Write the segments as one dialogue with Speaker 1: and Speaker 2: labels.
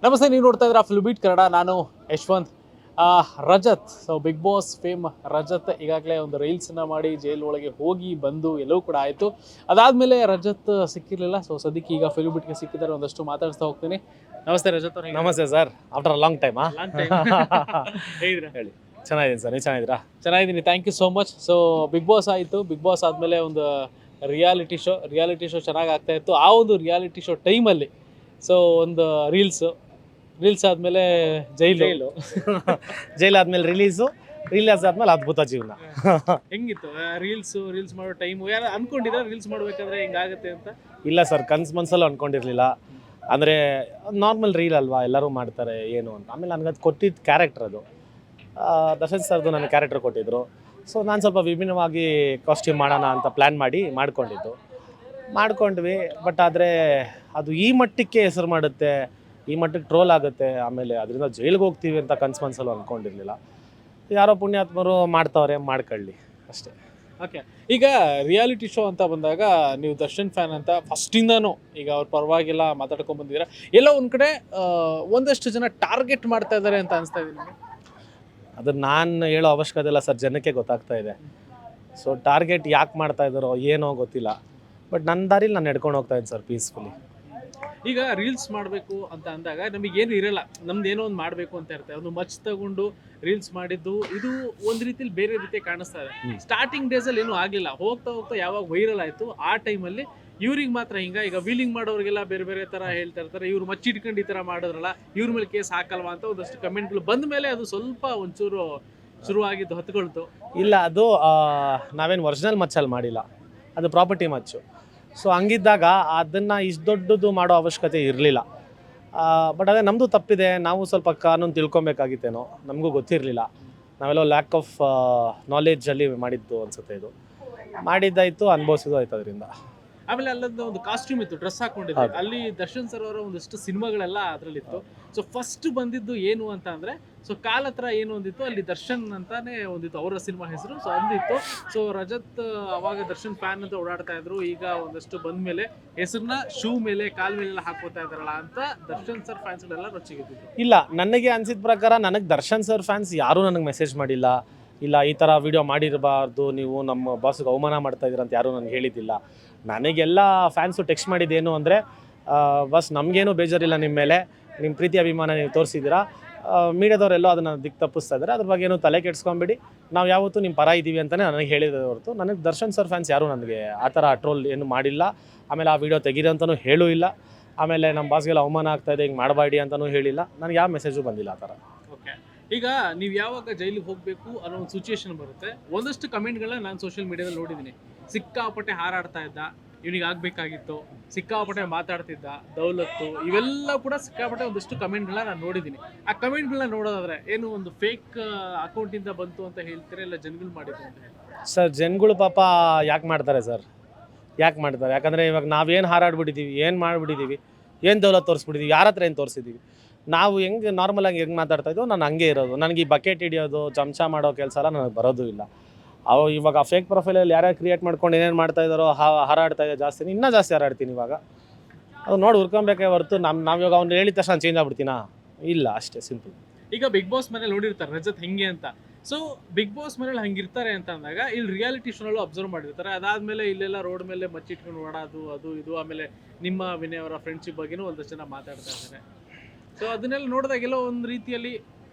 Speaker 1: ನಮಸ್ತೆ, ನೀವು ನೋಡ್ತಾ ಇದ್ದೀರಾ ಫಿಲ್ಮ್ ಬೀಟ್ ಕನ್ನಡ. ನಾನು Yashwant. Rajat, so Bigg Boss fame Rajat ಈಗಾಗಲೇ ಒಂದು ರೀಲ್ಸನ್ನ ಮಾಡಿ ಜೈಲ್ ಒಳಗೆ ಹೋಗಿ ಬಂದು ಎಲ್ಲವೂ ಕೂಡ ಆಯಿತು. ಅದಾದಮೇಲೆ ರಜತ್ ಸಿಕ್ಕಿರಲಿಲ್ಲ. ಸೊ ಸದ್ಯಕ್ಕೆ ಈಗ ಫಿಲ್ಮ್ ಬೀಟ್ಗೆ ಸಿಕ್ಕಿದ್ದಾರೆ, ಒಂದಷ್ಟು ಮಾತಾಡಿಸ್ತಾ ಹೋಗ್ತೀನಿ. ನಮಸ್ತೆ ರಜತ್ ಅವ್ರೆ.
Speaker 2: ನಮಸ್ತೆ sir, after a long time.
Speaker 1: ಹೇಗಿದ್ದೀರಾ?
Speaker 2: ಹೇಳಿ. ಚೆನ್ನಾಗಿದ್ದೀನಿ ಸರ್, ನೀವು ಚೆನ್ನಾಗಿದ್ದೀರಾ?
Speaker 1: ಚೆನ್ನಾಗಿದ್ದೀನಿ, thank you so much. So Bigg Boss ಆಯಿತು. ಬಿಗ್ ಬಾಸ್ ಆದಮೇಲೆ ಒಂದು ರಿಯಾಲಿಟಿ ಶೋ ಚೆನ್ನಾಗಿ ಆಗ್ತಾ ಇತ್ತು. ಆ ಒಂದು ರಿಯಾಲಿಟಿ ಶೋ ಟೈಮಲ್ಲಿ ಸೊ ಒಂದು ರೀಲ್ಸ್ ಆದಮೇಲೆ ಜೈಲು
Speaker 2: ಜೈಲ್ ಆದ್ಮೇಲೆ ರಿಲೀಸ್ ಆದ್ಮೇಲೆ ಅದ್ಭುತ ಜೀವನ.
Speaker 1: ಹೆಂಗಿತ್ತು ರೀಲ್ಸ್ ಮಾಡೋ ಟೈಮು? ಯಾರು ಅನ್ಕೊಂಡಿದ್ರ ರೀಲ್ಸ್ ಮಾಡ್ಬೇಕಾದ್ರೆ ಹಿಂಗಾಗತ್ತೆ ಅಂತ?
Speaker 2: ಇಲ್ಲ ಸರ್, ಕನ್ಸಲ್ಲೂ ಅನ್ಕೊಂಡಿರ್ಲಿಲ್ಲ. ಅಂದರೆ ನಾರ್ಮಲ್ ರೀಲ್ ಅಲ್ವಾ, ಎಲ್ಲರೂ ಮಾಡ್ತಾರೆ ಏನು ಅಂತ. ಆಮೇಲೆ ನನಗೆ ಅದು ಕೊಟ್ಟಿದ್ದ ಕ್ಯಾರೆಕ್ಟರ್ ಅದು ದರ್ಶನ್ ಸರ್ದು ನನಗೆ ಕ್ಯಾರೆಕ್ಟರ್ ಕೊಟ್ಟಿದ್ದರು. ಸೊ ನಾನು ಸ್ವಲ್ಪ ವಿಭಿನ್ನವಾಗಿ ಕಾಸ್ಟ್ಯೂಮ್ ಮಾಡೋಣ ಅಂತ ಪ್ಲ್ಯಾನ್ ಮಾಡ್ಕೊಂಡ್ವಿ. ಬಟ್ ಆದರೆ ಅದು ಈ ಮಟ್ಟಕ್ಕೆ ಹೆಸರು ಮಾಡುತ್ತೆ, ಈ ಮಟ್ಟಕ್ಕೆ ಟ್ರೋಲ್ ಆಗುತ್ತೆ, ಆಮೇಲೆ ಅದರಿಂದ ಜೈಲಿಗೆ ಹೋಗ್ತೀವಿ ಅಂತ ಕನ್ಸಲ್ಲೂ ಅಂದ್ಕೊಂಡಿರಲಿಲ್ಲ. ಯಾರೋ ಪುಣ್ಯಾತ್ಮರು ಮಾಡ್ತಾವ್ರೆ, ಮಾಡ್ಕೊಳ್ಳಿ ಅಷ್ಟೇ.
Speaker 1: ಓಕೆ, ಈಗ ರಿಯಾಲಿಟಿ ಶೋ ಅಂತ ಬಂದಾಗ ನೀವು ದರ್ಶನ್ ಫ್ಯಾನ್ ಅಂತ ಫಸ್ಟಿಂದನೂ ಈಗ ಅವ್ರ ಪರವಾಗಿಲ್ಲ ಮಾತಾಡ್ಕೊಂಡು ಬಂದಿದ್ದೀರಾ. ಎಲ್ಲೋ ಒಂದು ಕಡೆ ಒಂದಷ್ಟು ಜನ ಟಾರ್ಗೆಟ್ ಮಾಡ್ತಾ ಇದ್ದಾರೆ ಅಂತ ಅನಿಸ್ತಾ ಇದೆ ನಿಮಗೆ?
Speaker 2: ಅದನ್ನು ನಾನು ಹೇಳೋ ಅವಶ್ಯಕತೆ ಇಲ್ಲ ಸರ್, ಜನಕ್ಕೆ ಗೊತ್ತಾಗ್ತಾ ಇದೆ. ಸೊ ಟಾರ್ಗೆಟ್ ಯಾಕೆ ಮಾಡ್ತಾ ಇದ್ದಾರೋ ಏನೋ ಗೊತ್ತಿಲ್ಲ. ಬಟ್ ನನ್ನ ದಾರಿಲಿ ನಾನು ನಡ್ಕೊಂಡು ಹೋಗ್ತಾ ಇದ್ದೀನಿ ಸರ್, ಪೀಸ್ಫುಲಿ.
Speaker 1: ಈಗ ರೀಲ್ಸ್ ಮಾಡಬೇಕು ಅಂತ ಅಂದಾಗ ನಮಗೇನು ಇರಲ್ಲ, ನಮ್ದು ಏನೋ ಒಂದು ಮಾಡಬೇಕು ಅಂತ ಇರುತ್ತೆ. ಒಂದು ಮಚ್ ತಗೊಂಡು ರೀಲ್ಸ್ ಮಾಡಿದ್ದು ಇದು ಒಂದು ರೀತಿಲಿ ಬೇರೆ ರೀತಿ ಕಾಣಿಸ್ತಾ ಇದೆ. ಸ್ಟಾರ್ಟಿಂಗ್ ಡೇಸಲ್ಲಿ ಏನೂ ಆಗಲಿಲ್ಲ, ಹೋಗ್ತಾ ಯಾವಾಗ ವೈರಲ್ ಆಯಿತು ಆ ಟೈಮಲ್ಲಿ ಇವ್ರಿಗೆ ಮಾತ್ರ ಈಗ ವೀಲಿಂಗ್ ಮಾಡೋರಿಗೆಲ್ಲ ಬೇರೆ ಬೇರೆ ಥರ ಹೇಳ್ತಾ ಇರ್ತಾರೆ. ಇವ್ರು ಮಚ್ಚಿಟ್ಕೊಂಡು ಈ ಥರ ಮಾಡಿದ್ರಲ್ಲ, ಇವ್ರ ಮೇಲೆ ಕೇಸ್ ಹಾಕಲ್ವಾ ಅಂತ ಒಂದಷ್ಟು ಕಮೆಂಟ್ಗಳು ಬಂದ ಮೇಲೆ ಅದು ಸ್ವಲ್ಪ ಒಂಚೂರು ಶುರುವಾಗಿದ್ದು ಹತ್ಕೊಳ್ತು.
Speaker 2: ಇಲ್ಲ, ಅದು ನಾವೇನು ಒರಿಜಿನಲ್ ಮಚ್ಚಲ್ಲಿ ಮಾಡಿಲ್ಲ, ಅದು ಪ್ರಾಪರ್ಟಿ ಮಚ್ಚು. ಸೊ ಹಂಗಿದ್ದಾಗ ಅದನ್ನು ಇಷ್ಟು ದೊಡ್ಡದು ಮಾಡೋ ಅವಶ್ಯಕತೆ ಇರಲಿಲ್ಲ. ಬಟ್ ಅದೇ ನಮ್ಮದು ತಪ್ಪಿದೆ, ನಾವು ಸ್ವಲ್ಪ ಕಾನೂನು ತಿಳ್ಕೊಬೇಕಾಗಿತ್ತೇನೋ, ನಮಗೂ ಗೊತ್ತಿರಲಿಲ್ಲ. ನಾವೆಲ್ಲೋ ಲ್ಯಾಕ್ ಆಫ್ ನಾಲೆಡ್ಜಲ್ಲಿ ಮಾಡಿದ್ದು ಅನಿಸುತ್ತೆ. ಇದು ಮಾಡಿದ್ದಾಯಿತು, ಅನುಭವಿಸಿದ್ದು ಆಯ್ತು ಅದರಿಂದ.
Speaker 1: ಆಮೇಲೆ ಅಲ್ಲೊಂದು ಒಂದು ಕಾಸ್ಟ್ಯೂಮ್ ಇತ್ತು, ಡ್ರೆಸ್ ಹಾಕೊಂಡಿದ್ದು. ಅಲ್ಲಿ ದರ್ಶನ್ ಸರ್ ಅವರ ಒಂದಷ್ಟು ಸಿನಿಮಾಗಳೆಲ್ಲ ಅದರಲ್ಲಿತ್ತು. ಸೊ ಫಸ್ಟ್ ಬಂದಿದ್ದು ಏನು ಅಂತ ಅಂದರೆ, ಸೊ ಕಾಲ್ ಹತ್ರ ಏನು ಒಂದಿತ್ತು, ಅಲ್ಲಿ ದರ್ಶನ್ ಅಂತಾನೆ ಒಂದಿತ್ತು, ಅವರ ಸಿನಿಮಾ ಹೆಸರು. ಸೊ ಅಂದಿತ್ತು. ಸೊ ರಜತ್ ಅವಾಗ ದರ್ಶನ್ ಫ್ಯಾನ್ ಅಂತ ಓಡಾಡ್ತಾ ಇದ್ರು. ಈಗ ಒಂದಷ್ಟು ಬಂದ ಮೇಲೆ ಹೆಸರನ್ನ ಶೂ ಮೇಲೆ ಕಾಲ್ ಮೇಲೆಲ್ಲ ಹಾಕೋತಾ ಇದ್ದಾರಲ್ಲ ಅಂತ ದರ್ಶನ್ ಸರ್ ಫ್ಯಾನ್ಸ್ಗಳೆಲ್ಲ ರೊಚ್ಚಿಗೆದ್ದಿತ್ತು.
Speaker 2: ಇಲ್ಲ, ನನಗೆ ಅನಿಸಿದ ಪ್ರಕಾರ ನನಗೆ ದರ್ಶನ್ ಸರ್ ಫ್ಯಾನ್ಸ್ ಯಾರೂ ನನಗೆ ಮೆಸೇಜ್ ಮಾಡಿಲ್ಲ. ಇಲ್ಲ, ಈ ಥರ ವಿಡಿಯೋ ಮಾಡಿರಬಾರ್ದು, ನೀವು ನಮ್ಮ ಬಾಸ್ಗೆ ಅವಮಾನ ಮಾಡ್ತಾ ಇದ್ದೀರ ಅಂತ ಯಾರೂ ನನಗೆ ಹೇಳಿದ್ದಿಲ್ಲ. ನನಗೆಲ್ಲ ಫ್ಯಾನ್ಸು ಟೆಕ್ಸ್ಟ್ ಮಾಡಿದ್ದೇನು ಅಂದರೆ, ಬಸ್ ನಮಗೇನು ಬೇಜಾರಿಲ್ಲ ನಿಮ್ಮ ಮೇಲೆ, ನಿಮ್ಮ ಪ್ರೀತಿ ಅಭಿಮಾನ ನೀವು ತೋರಿಸಿದ್ದೀರಾ, ಮೀಡಿಯಾದವರೆಲ್ಲೋ ಅದನ್ನು ದಿಕ್ಕು ತಪ್ಪಿಸ್ತಾ ಇದ್ದಾರೆ, ಅದ್ರ ಬಗ್ಗೆ ಏನು ತಲೆ ಕೆಡಿಸ್ಕೊಂಬಿಡಿ, ನಾವು ಯಾವತ್ತೂ ನಿಮ್ಮ ಪರ ಇದ್ದೀವಿ ಅಂತಲೇ ನನಗೆ ಹೇಳಿದ ಹೊರತು ನನಗೆ ದರ್ಶನ್ ಸರ್ ಫ್ಯಾನ್ಸ್ ಯಾರೂ ನನಗೆ ಆ ಥರ ಟ್ರೋಲ್ ಏನು ಮಾಡಿಲ್ಲ. ಆಮೇಲೆ ಆ ವಿಡಿಯೋ ತೆಗೀರಿ ಅಂತಲೂ ಹೇಳೂ ಇಲ್ಲ. ಆಮೇಲೆ ನಮ್ಮ ಬಾಸ್ಗೆಲ್ಲ ಅವಮಾನ ಆಗ್ತಾಯಿದೆ, ಹಿಂಗೆ ಮಾಡಬೇಡಿ ಅಂತಲೂ ಹೇಳಿಲ್ಲ. ನನಗೆ ಯಾವ ಮೆಸೇಜು ಬಂದಿಲ್ಲ ಆ ಥರ.
Speaker 1: ಓಕೆ, ಈಗ ನೀವು ಯಾವಾಗ ಜೈಲಿಗೆ ಹೋಗಬೇಕು ಅನ್ನೋ ಒಂದು ಸಿಚುಯೇಷನ್ ಬರುತ್ತೆ, ಒಂದಷ್ಟು ಕಮೆಂಟ್ಗಳನ್ನ ನಾನು ಸೋಷಿಯಲ್ ಮೀಡಿಯಾದಲ್ಲಿ ನೋಡಿದ್ದೀನಿ. ಸಿಕ್ಕಾಪಟ್ಟೆ ಹಾರಾಡ್ತಾ ಇದ್ದ, ಇವನಿಗೆ ಆಗಬೇಕಾಗಿತ್ತು, ಸಿಕ್ಕಾಪಟ್ಟೆ ಮಾತಾಡ್ತಿದ್ದ, ದೌಲತ್ತು, ಇವೆಲ್ಲ ಕೂಡ ಸಿಕ್ಕಾಪಟ್ಟೆ ಒಂದಷ್ಟು ಕಮೆಂಟ್ಗಳನ್ನ ನಾನು ನೋಡಿದ್ದೀನಿ. ಆ ಕಮೆಂಟ್ಗಳನ್ನ ನೋಡೋದಾದ್ರೆ ಏನು ಒಂದು ಫೇಕ್ ಅಕೌಂಟಿಂದ ಬಂತು ಅಂತ ಹೇಳ್ತಾರೆ, ಇಲ್ಲ ಜನಗಳು ಮಾಡಿದ್ರು ಅಂತ ಹೇಳ್ತಾರೆ?
Speaker 2: ಸರ್, ಜನಗಳು ಪಾಪ ಯಾಕೆ ಮಾಡ್ತಾರೆ ಸರ್, ಯಾಕೆ ಮಾಡ್ತಾರೆ? ಯಾಕಂದರೆ ಇವಾಗ ನಾವೇನು ಹಾರಾಡ್ಬಿಟ್ಟಿದ್ದೀವಿ, ಏನು ಮಾಡಿಬಿಟ್ಟಿದ್ದೀವಿ, ಏನು ದೌಲತ್ ತೋರಿಸ್ಬಿಟ್ಟಿದ್ದೀವಿ, ಯಾರ ಹತ್ರ ಏನು ತೋರಿಸಿದ್ದೀವಿ? ನಾವು ಹೆಂಗೆ ನಾರ್ಮಲಾಗಿ ಹೆಂಗೆ ಮಾತಾಡ್ತಾ ಇದ್ದೋ ನಾನು ಹಂಗೆ ಇರೋದು. ನನಗೆ ಈ ಬಕೆಟ್ ಹಿಡಿಯೋದು, ಚಮಚ ಮಾಡೋ ಕೆಲಸ ಎಲ್ಲ ನನಗೆ ಬರೋದು ಇಲ್ಲ. ಇವಾಗ ಫೇಕ್ ಪ್ರೊಫೈಲಲ್ಲಿ ಯಾರ್ಯಾರು ಕ್ರಿಯೇಟ್ ಮಾಡ್ಕೊಂಡು ಏನೇನು ಮಾಡ್ತಾ ಇದ್ದಾರೋ, ಹಾರಾಡ್ತಾ ಇದೆ ಜಾಸ್ತಿ, ಇನ್ನೂ ಜಾಸ್ತಿ ಹಾರಾಡ್ತೀನಿ ಇವಾಗ. ಅದು ನೋಡಿ ಹುರ್ಕೊಬೇಕೇ ಹೊರತು ನಾವು ಇವಾಗ ಅವ್ನು ಹೇಳಿದ ತಕ್ಷಣ ಚೇಂಜ್ ಆಗ್ಬಿಡ್ತೀನಾ? ಇಲ್ಲ, ಅಷ್ಟೇ ಸಿಂಪಲ್.
Speaker 1: ಈಗ ಬಿಗ್ ಬಾಸ್ ಮನೇಲಿ ನೋಡಿರ್ತಾರೆ ರಜತ್ ಹೆಂಗೆ ಅಂತ. ಸೊ ಬಿಗ್ ಬಾಸ್ ಮನೇಲಿ ಹಂಗಿರ್ತಾರೆ ಅಂತ ಅಂದಾಗ ಇಲ್ಲಿ ರಿಯಾಲಿಟಿ ಶೋನಲ್ಲೂ ಅಬ್ಸರ್ವ್ ಮಾಡಿರ್ತಾರೆ. ಅದಾದಮೇಲೆ ಇಲ್ಲೆಲ್ಲ ರೋಡ್ ಮೇಲೆ ಮಚ್ಚಿಟ್ಕೊಂಡು ಓಡಾದು ಅದು ಇದು, ಆಮೇಲೆ ನಿಮ್ಮ ವಿನಯ್ ಅವರ ಫ್ರೆಂಡ್ಶಿಪ್ ಬಗ್ಗೆನೂ ಒಂದಷ್ಟು ಜನ ಮಾತಾಡ್ತಾ ಇದ್ದಾರೆ. ಸೊ ಅದನ್ನೆಲ್ಲ ನೋಡಿದಾಗೆಲ್ಲ ಒಂದು ರೀತಿಯಲ್ಲಿ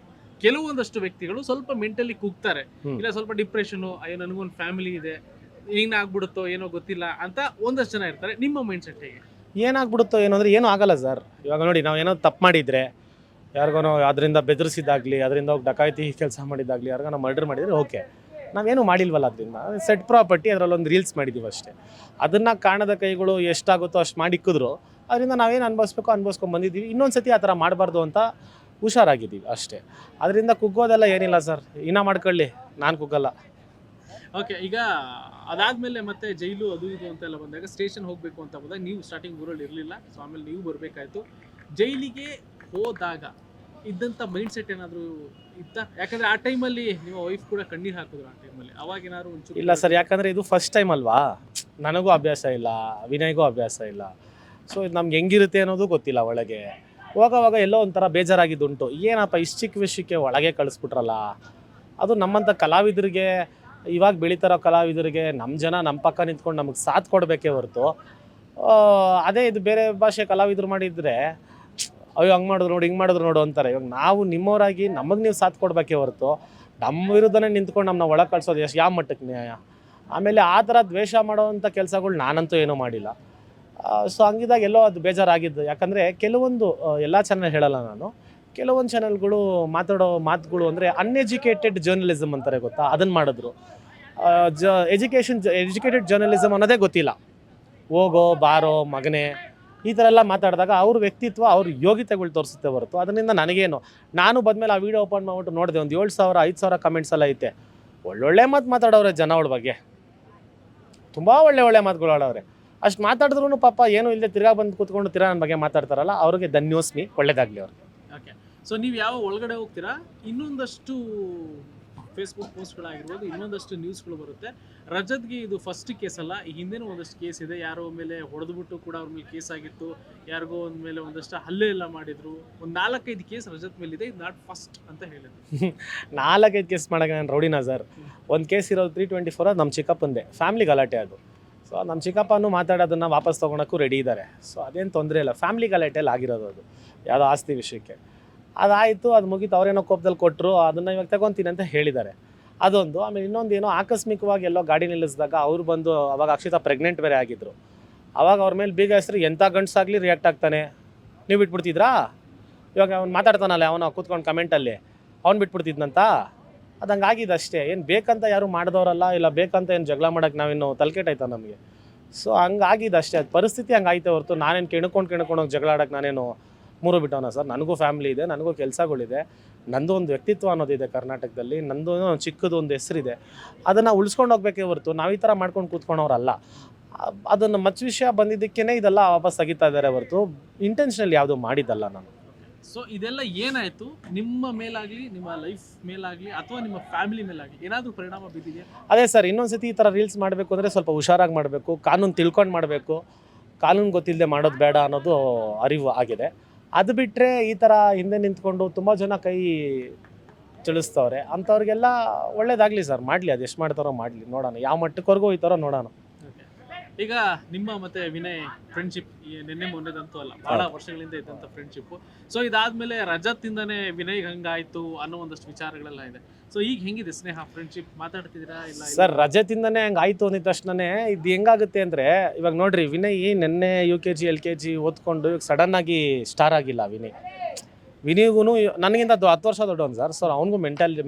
Speaker 1: ಕೆಲವೊಂದಷ್ಟು ವ್ಯಕ್ತಿಗಳು ಸ್ವಲ್ಪ ಮೆಂಟಲಿ ಕುಗ್ತಾರೆ, ಇಲ್ಲ ಸ್ವಲ್ಪ ಡಿಪ್ರೆಷನು, ಅಯ್ಯೋ ನನಗೊಂದು ಫ್ಯಾಮಿಲಿ ಇದೆ, ಏನಾಗ್ಬಿಡುತ್ತೋ ಏನೋ ಗೊತ್ತಿಲ್ಲ ಅಂತ ಒಂದಷ್ಟು ಜನ ಇರ್ತಾರೆ. ನಿಮ್ಮ ಮೈಂಡ್ ಸೆಟ್ ಹೇಗೆ?
Speaker 2: ಏನಾಗ್ಬಿಡುತ್ತೋ ಏನೋ ಅಂದರೆ ಏನೂ ಆಗಲ್ಲ ಸರ್. ಇವಾಗ ನೋಡಿ, ನಾವು ಏನೋ ತಪ್ಪು ಮಾಡಿದರೆ, ಯಾರಿಗೋ ಅದರಿಂದ ಬೆದರಿಸಿದಾಗಲಿ, ಅದರಿಂದ ಹೋಗಿ ಡಕಾಯಿತಿ ಕೆಲಸ ಮಾಡಿದ್ದಾಗಲಿ, ಯಾರಿಗೋ ನಾವು ಮರ್ಡರ್ ಮಾಡಿದರೆ ಓಕೆ, ನಾವೇನು ಮಾಡಿಲ್ವಲ್ಲ. ಅದರಿಂದ ಸೆಟ್ ಪ್ರಾಪರ್ಟಿ, ಅದರಲ್ಲೊಂದು ರೀಲ್ಸ್ ಮಾಡಿದ್ದೀವಿ ಅಷ್ಟೇ. ಅದನ್ನು ಕಾಣದ ಕೈಗಳು ಎಷ್ಟಾಗುತ್ತೋ ಅಷ್ಟು ಮಾಡಿಕ್ಕಿದ್ರು, ಅದರಿಂದ ನಾವೇನು ಅನುಭವಿಸ್ಕೊಂಡು ಬಂದಿದ್ದೀವಿ. ಇನ್ನೊಂದು ಸತಿ ಆ ಥರ ಮಾಡಬಾರ್ದು ಅಂತ ಹುಷಾರಾಗಿದ್ದೀವಿ ಅಷ್ಟೇ. ಅದರಿಂದ ಕುಗ್ಗೋದೆಲ್ಲ ಏನಿಲ್ಲ ಸರ್, ಇನ್ನೂ ಮಾಡ್ಕೊಳ್ಳಿ, ನಾನು ಕುಗ್ಗಲ್ಲ.
Speaker 1: ಓಕೆ, ಈಗ ಅದಾದಮೇಲೆ ಮತ್ತೆ ಜೈಲು ಅದು ಇದು ಅಂತೆಲ್ಲ ಬಂದಾಗ ಸ್ಟೇಷನ್ ಹೋಗಬೇಕು ಅಂತ ಬಂದಾಗ ನೀವು ಸ್ಟಾರ್ಟಿಂಗ್ ಊರಲ್ಲಿ ಇರಲಿಲ್ಲ. ಸೊ ಆಮೇಲೆ ನೀವು ಬರಬೇಕಾಯ್ತು. ಜೈಲಿಗೆ ಹೋದಾಗ ಇದ್ದಂಥ ಮೈಂಡ್ ಸೆಟ್ ಏನಾದರೂ ಇತ್ತಾ? ಯಾಕಂದರೆ ಆ ಟೈಮಲ್ಲಿ ನಿಮ್ಮ ವೈಫ್ ಕೂಡ ಕಣ್ಣೀರು ಹಾಕಿದ್ರು ಆ ಟೈಮಲ್ಲಿ. ಅವಾಗೇನಾದ್ರು ಒಂಚೂರು?
Speaker 2: ಇಲ್ಲ ಸರ್, ಯಾಕಂದರೆ ಇದು ಫಸ್ಟ್ ಟೈಮ್ ಅಲ್ವಾ, ನನಗೂ ಅಭ್ಯಾಸ ಇಲ್ಲ, ವಿನಯ್ಗೂ ಅಭ್ಯಾಸ ಇಲ್ಲ. ಸೊ ಇದು ನಮ್ಗೆ ಹೆಂಗಿರುತ್ತೆ ಅನ್ನೋದು ಗೊತ್ತಿಲ್ಲ ಒಳಗೆ. ಹೋಗೋವಾಗ ಎಲ್ಲೋ ಒಂಥರ ಬೇಜಾರಾಗಿದ್ದುಂಟು. ಏನಪ್ಪ ಇಷ್ಟು ಚಿಕ್ಕ ವಿಷಯಕ್ಕೆ ಒಳಗೆ ಕಳಿಸ್ಬಿಟ್ರಲ್ಲ. ಅದು ನಮ್ಮಂಥ ಕಲಾವಿದರಿಗೆ, ಇವಾಗ ಬೆಳೀತಾರೋ ಕಲಾವಿದರಿಗೆ ನಮ್ಮ ಜನ ನಮ್ಮ ಪಕ್ಕ ನಿಂತ್ಕೊಂಡು ನಮಗೆ ಸಾಥ್ ಕೊಡಬೇಕೇ ಹೊರತು, ಅದೇ ಇದು ಬೇರೆ ಭಾಷೆ ಕಲಾವಿದರು ಮಾಡಿದರೆ ಅಯ್ಯೋ ಹಂಗೆ ಮಾಡಿದ್ರು ನೋಡು, ಹಿಂಗೆ ಮಾಡಿದ್ರು ನೋಡು ಅಂತಾರೆ. ಇವಾಗ ನಾವು ನಿಮ್ಮವರಾಗಿ ನಮಗೆ ನೀವು ಸಾಥ್ ಕೊಡಬೇಕೇ ಹೊರತು ನಮ್ಮ ವಿರುದ್ಧನೇ ನಿಂತ್ಕೊಂಡು ನಮ್ಮನ್ನ ಒಳಗೆ ಕಳ್ಸೋದು ಯಾವ ಮಟ್ಟಕ್ಕೆ ನ್ಯಾಯ? ಆಮೇಲೆ ಆ ಥರ ದ್ವೇಷ ಮಾಡೋವಂಥ ಕೆಲಸಗಳು ನಾನಂತೂ ಏನೂ ಮಾಡಿಲ್ಲ. ಸೊ ಹಂಗಿದಾಗ ಎಲ್ಲೋ ಅದು ಬೇಜಾರಾಗಿದ್ದು. ಯಾಕಂದರೆ ಕೆಲವೊಂದು ಎಲ್ಲ ಚಾನಲ್ ಹೇಳಲ್ಲ ನಾನು, ಕೆಲವೊಂದು ಚಾನಲ್ಗಳು ಮಾತಾಡೋ ಮಾತುಗಳು ಅಂದರೆ ಅನ್ಎಜುಕೇಟೆಡ್ ಜರ್ನಲಿಸಮ್ ಅಂತಾರೆ ಗೊತ್ತಾ, ಅದನ್ನು ಮಾಡಿದ್ರು. ಎಜುಕೇಟೆಡ್ ಜರ್ನಲಿಸಮ್ ಅನ್ನೋದೇ ಗೊತ್ತಿಲ್ಲ. ಹೋಗೋ ಬಾರೋ ಮಗನೇ ಈ ಥರ ಎಲ್ಲ ಮಾತಾಡಿದಾಗ ಅವ್ರ ವ್ಯಕ್ತಿತ್ವ, ಅವ್ರ ಯೋಗ್ಯತೆಗಳು ತೋರಿಸುತ್ತೆ ಹೊರತು ಅದರಿಂದ ನನಗೇನು. ನಾನು ಬಂದಮೇಲೆ ಆ ವಿಡಿಯೋ ಓಪನ್ ಮಾಡಿಬಿಟ್ಟು ನೋಡಿದೆ, ಒಂದು 7,000 5,000 ಕಮೆಂಟ್ಸ್ ಎಲ್ಲ ಐತೆ. ಒಳ್ಳೊಳ್ಳೆ ಮಾತು ಮಾತಾಡೋರೆ ಜನ ಅವಳ ಬಗ್ಗೆ, ತುಂಬ ಒಳ್ಳೆ ಮಾತುಗಳು ಆಡೋರೆ. ಅಷ್ಟು ಮಾತಾಡಿದ್ರು ಪಾಪ ಏನೂ ಇಲ್ಲದೆ ತಿರ್ಗಾ ಬಂದು ಕೂತ್ಕೊಂಡು ತಿರ್ಗಾ ನನ್ನ ಬಗ್ಗೆ ಮಾತಾಡ್ತಾರಲ್ಲ, ಅವ್ರಿಗೆ ಧನ್ಯೋಸ್ಮಿ, ಒಳ್ಳೇದಾಗಲಿ ಅವ್ರಿಗೆ.
Speaker 1: ಓಕೆ, ಸೊ ನೀವು ಯಾವ ಒಳಗಡೆ ಹೋಗ್ತೀರಾ, ಇನ್ನೊಂದಷ್ಟು ಫೇಸ್ಬುಕ್ ಪೋಸ್ಟ್ಗಳಾಗಿರ್ಬೋದು, ಇನ್ನೊಂದಷ್ಟು ನ್ಯೂಸ್ಗಳು ಬರುತ್ತೆ. ರಜತ್ಗೆ ಇದು ಫಸ್ಟ್ ಕೇಸ್ ಅಲ್ಲ, ಈ ಹಿಂದೆನೂ ಒಂದಷ್ಟು ಕೇಸ್ ಇದೆ. ಯಾರೋ ಮೇಲೆ ಹೊಡೆದ್ಬಿಟ್ಟು ಕೂಡ ಅವ್ರ ಮೇಲೆ ಕೇಸ್ ಆಗಿತ್ತು, ಯಾರಿಗೋ ಒಂದ ಮೇಲೆ ಒಂದಷ್ಟು ಹಲ್ಲೆ ಎಲ್ಲ ಮಾಡಿದ್ರು. ಒಂದು 4-5 ಕೇಸ್ ರಜತ್ ಮೇಲಿದೆ, ಇದು ನಾಟ್ ಫಸ್ಟ್ ಅಂತ ಹೇಳಿದ್ರು.
Speaker 2: 4-5 ಕೇಸ್ ಮಾಡೋಕೆ ನಾನು ರೌಡಿನಾ ಸರ್? ಒಂದು ಕೇಸ್ ಇರೋದು 324, ಅದು ನಮ್ಮ ಚಿಕ್ಕಪ್ಪಂದೆ, ಫ್ಯಾಮಿಲಿ ಗಲಾಟೆ ಅದು. ಸೊ ನಮ್ಮ ಚಿಕ್ಕಪ್ಪನೂ ಮಾತಾಡೋದನ್ನು ವಾಪಸ್ ತೊಗೊಳಕ್ಕೂ ರೆಡಿ ಇದ್ದಾರೆ. ಸೊ ಅದೇನು ತೊಂದರೆ ಇಲ್ಲ, ಫ್ಯಾಮಿಲಿ ಗಲಾಟೆಯಲ್ಲಿ ಆಗಿರೋದು ಅದು, ಯಾವುದೋ ಆಸ್ತಿ ವಿಷಯಕ್ಕೆ. ಅದಾಯಿತು, ಅದು ಮುಗೀತು, ಅವರೇನೋ ಕೋಪದಲ್ಲಿ ಕೊಟ್ಟರು, ಅದನ್ನು ಇವಾಗ ತಗೊತೀನಿ ಅಂತ ಹೇಳಿದ್ದಾರೆ. ಅದೊಂದು. ಆಮೇಲೆ ಇನ್ನೊಂದು ಏನೋ ಆಕಸ್ಮಿಕವಾಗಿ ಎಲ್ಲೋ ಗಾಡಿ ನಿಲ್ಲಿಸಿದಾಗ ಅವ್ರು ಬಂದು, ಅವಾಗ ಅಕ್ಷಿತಾ ಪ್ರೆಗ್ನೆಂಟ್ ಬೇರೆ ಆಗಿದ್ರು. ಅವಾಗ ಅವ್ರ ಮೇಲೆ ಬೀಗ ಹೆಸರು ಎಂಥ ಗಂಡ್ಸಾಗಲಿ ರಿಯಾಕ್ಟ್ ಆಗ್ತಾನೆ. ನೀವು ಬಿಟ್ಬಿಡ್ತಿದ್ರಾ? ಇವಾಗ ಅವ್ನು ಮಾತಾಡ್ತಾನಲ್ಲ, ಅವನು ಕೂತ್ಕೊಂಡು ಕಮೆಂಟಲ್ಲಿ ಅವ್ನು ಬಿಟ್ಬಿಡ್ತಿದ್ನಂತ. ಅದು ಹಂಗೆ ಆಗಿದೆ ಅಷ್ಟೇ. ಏನು ಬೇಕಂತ ಯಾರು ಮಾಡಿದವರಲ್ಲ, ಇಲ್ಲ ಬೇಕಂತ ಏನು ಜಗಳ ಮಾಡೋಕ್ಕೆ ನಾವಿನ್ನು ತಲೆಕೆಟ್ಟಾಯ್ತಾ ನಮಗೆ? ಸೊ ಹಂಗಾಗಿದೆ ಅಷ್ಟೇ, ಅದು ಪರಿಸ್ಥಿತಿ ಹಂಗಾಯ್ತೆ ಹೊರತು ನಾನೇನು ಕೆಣ್ಕೊಂಡು ಜಗಳ ಆಡೋಕ್ಕೆ ನಾನೇನು ಮೂರು ಬಿಟ್ಟವನ ಸರ್. ನನಗೂ ಫ್ಯಾಮಿಲಿ ಇದೆ, ನನಗೂ ಕೆಲಸಗಳಿದೆ, ನಂದು ಒಂದು ವ್ಯಕ್ತಿತ್ವ ಅನ್ನೋದಿದೆ ಕರ್ನಾಟಕದಲ್ಲಿ, ನಂದು ಚಿಕ್ಕದು ಒಂದು ಹೆಸರಿದೆ. ಅದನ್ನು ಉಳಿಸ್ಕೊಂಡು ಹೋಗ್ಬೇಕೇ ಹೊರತು ನಾವು ಈ ಥರ ಮಾಡ್ಕೊಂಡು ಕೂತ್ಕೊಂಡವ್ರಲ್ಲ. ಅದನ್ನು ಮಚ್ಚ ವಿಷಯ ಬಂದಿದ್ದಕ್ಕೇ ಇದೆಲ್ಲ ವಾಪಸ್ ತೆಗಿತಾ ಇದ್ದಾರೆ ಹೊರತು ಇಂಟೆನ್ಷನಲ್ ಯಾವುದೂ ಮಾಡಿದ್ದಲ್ಲ ನಾನು.
Speaker 1: ಸೊ ಇದೆಲ್ಲ ಏನಾಯಿತು ನಿಮ್ಮ ಮೇಲಾಗಲಿ, ನಿಮ್ಮ ಲೈಫ್ ಮೇಲಾಗಲಿ, ಅಥವಾ ನಿಮ್ಮ ಫ್ಯಾಮಿಲಿ ಮೇಲಾಗಲಿ ಏನಾದರೂ ಪರಿಣಾಮ ಬಿದ್ದಿದೆಯಾ?
Speaker 2: ಅದೇ ಸರ್, ಇನ್ನೊಂದ್ಸತಿ ಈ ಥರ ರೀಲ್ಸ್ ಮಾಡಬೇಕು ಅಂದರೆ ಸ್ವಲ್ಪ ಹುಷಾರಾಗಿ ಮಾಡಬೇಕು, ಕಾನೂನು ತಿಳ್ಕೊಂಡು ಮಾಡಬೇಕು. ಕಾನೂನು ಗೊತ್ತಿಲ್ಲದೆ ಮಾಡೋದು ಬೇಡ ಅನ್ನೋದು ಅರಿವು ಆಗಿದೆ. ಅದು ಬಿಟ್ಟರೆ ಈ ಥರ ಹಿಂದೆ ನಿಂತ್ಕೊಂಡು ತುಂಬ ಜನ ಕೈ ಚಲಿಸ್ತವ್ರೆ, ಅಂಥವ್ರಿಗೆಲ್ಲ ಒಳ್ಳೇದಾಗಲಿ ಸರ್, ಮಾಡಲಿ, ಅದು ಎಷ್ಟು ಮಾಡ್ತಾರೋ ಮಾಡಲಿ, ನೋಡೋಣ ಯಾವ ಮಟ್ಟಕ್ವರೆಗೂ ಹೋಗ್ತಾರೋ ನೋಡೋಣ.
Speaker 1: ಈಗ ನಿಮ್ಮ ಮತ್ತೆ ವಿನಯ್ ಫ್ರೆಂಡ್ಶಿಪ್ ನಿನ್ನೆ ಮೊನ್ನೆದಂತೂ ಅಲ್ಲ, ಬಹಳ ವರ್ಷಗಳಿಂದ ಇದ್ದಂಥ ಫ್ರೆಂಡ್ಶಿಪ್ಪು. ಸೊ ಇದಾದ್ಮೇಲೆ ರಜತ್ತಿಂದನೇ ವಿನಯ್ ಹಂಗಾಯ್ತು ಅನ್ನೋ ಒಂದಷ್ಟು ವಿಚಾರಗಳೆಲ್ಲ ಇದೆ. ಸೊ ಈಗ ಹೆಂಗಿದೆ ಸ್ನೇಹ, ಫ್ರೆಂಡ್ಶಿಪ್, ಮಾತಾಡ್ತಿದ್ದೀರಾ ಇಲ್ಲ?
Speaker 2: ಸರ್ ರಜತ್ತಿಂದನೇ ಹಂಗೆ ಆಯಿತು ಅಂದಿದ ತಕ್ಷಣನೇ ಇದು ಹೆಂಗಾಗುತ್ತೆ ಅಂದರೆ, ಇವಾಗ ನೋಡ್ರಿ ವಿನಯ್ ನಿನ್ನೆ UKG LKG ಓದ್ಕೊಂಡು ಇವಾಗ ಸಡನ್ನಾಗಿ ಸ್ಟಾರ್ ಆಗಿಲ್ಲ ವಿನಯ್. ವಿನಯ್ಗೂ ನನಗಿಂತ 10 ವರ್ಷ ದೊಡ್ಡವನು ಸರ್. ಸೊ ಅವ್ನಿಗೂ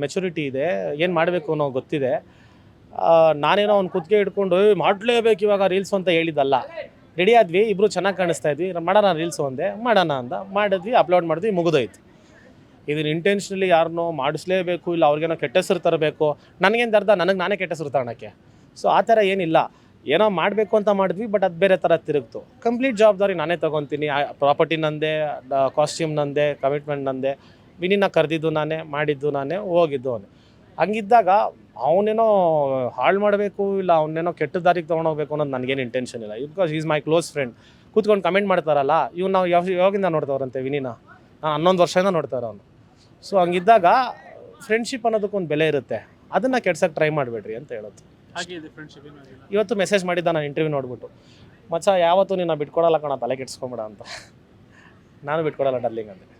Speaker 2: ಮೆಚುರಿಟಿ ಇದೆ, ಏನು ಮಾಡಬೇಕು ಅನ್ನೋ ಗೊತ್ತಿದೆ. ನಾನೇನೋ ಅವ್ನು ಕುತ್ತಿಗೆ ಹಿಡ್ಕೊಂಡು ಮಾಡಲೇಬೇಕು ಇವಾಗ ರೀಲ್ಸು ಅಂತ ಹೇಳಿದ್ದಲ್ಲ. ರೆಡಿ ಆದ್ವಿ, ಇಬ್ಬರು ಚೆನ್ನಾಗಿ ಕಾಣಿಸ್ತಾ ಇದ್ವಿ, ಮಾಡೋಣ ರೀಲ್ಸು ಒಂದೇ ಮಾಡೋಣ ಅಂತ ಮಾಡಿದ್ವಿ, ಅಪ್ಲೋಡ್ ಮಾಡಿದ್ವಿ, ಮುಗಿದೋಯ್ತು. ಇದನ್ನು ಇಂಟೆನ್ಷನಲಿ ಯಾರನ್ನೋ ಮಾಡಿಸ್ಲೇಬೇಕು, ಇಲ್ಲ ಅವ್ರಿಗೇನೋ ಕೆಟ್ಟ ಹೆಸರು ತರಬೇಕು, ನನಗೇನು ಅರ್ಧ ನನಗೆ ನಾನೇ ಕೆಟ್ಟ ಹೆಸರು ತಗೊಳಕ್ಕೆ. ಸೊ ಆ ಥರ ಏನಿಲ್ಲ, ಏನೋ ಮಾಡಬೇಕು ಅಂತ ಮಾಡಿದ್ವಿ, ಬಟ್ ಅದು ಬೇರೆ ಥರ ತಿರುಗ್ತು. ಕಂಪ್ಲೀಟ್ ಜವಾಬ್ದಾರಿ ನಾನೇ ತೊಗೊತೀನಿ. ಪ್ರಾಪರ್ಟಿ ನಂದೇ, ಕಾಸ್ಟ್ಯೂಮ್ ನಂದೇ, ಕಮಿಟ್ಮೆಂಟ್ ನಂದೇ, ವಿನಿನ ಕರೆದಿದ್ದು ನಾನೇ, ಮಾಡಿದ್ದು ನಾನೇ, ಹೋಗಿದ್ದು ಅವನು. ಹಂಗಿದ್ದಾಗ ಅವನೇನೋ ಹಾಳು ಮಾಡಬೇಕು, ಇಲ್ಲ ಅವನೇನೋ ಕೆಟ್ಟ ದಾರಿಗೆ ತೊಗೊಂಡೋಗ್ಬೇಕು ಅನ್ನೋದು ನನಗೇನು ಇಂಟೆನ್ಷನ್ ಇಲ್ಲ. Because is my close friend. ಕೂತ್ಕೊಂಡು ಕಮೆಂಟ್ ಮಾಡ್ತಾರಲ್ಲ, ಇವ್ನು ನಾವು ಯಾವಾಗಿಂದ ನೋಡ್ತವ್ರಂತೆ ವಿನಿನ, ನಾನು 11 ವರ್ಷದಿಂದ ನೋಡ್ತಾರೆ ಅವನು. ಸೊ ಹಂಗಿದ್ದಾಗ ಫ್ರೆಂಡ್ಶಿಪ್ ಅನ್ನೋದಕ್ಕೊಂದು ಬೆಲೆ ಇರುತ್ತೆ, ಅದನ್ನು ಕೆಡ್ಸೋಕ್ಕೆ ಟ್ರೈ ಮಾಡಬೇಡ್ರಿ ಅಂತ ಹೇಳೋದು. ಇವತ್ತು ಮೆಸೇಜ್ ಮಾಡಿದ್ದ ನಾನು ಇಂಟರ್ವ್ಯೂ ನೋಡ್ಬಿಟ್ಟು, ಮಚ್ಚ ಯಾವತ್ತೂ ನಿನ್ನ ಬಿಟ್ಕೊಡಲ್ಲ ಕಣ, ತಲೆ ಕೆಡ್ಸ್ಕೊಂಬೇಡ ಅಂತ. ನಾನು ಬಿಟ್ಕೊಡಲ್ಲ ಡರ್ಲಿಂಗ್ ಅಂದೆ.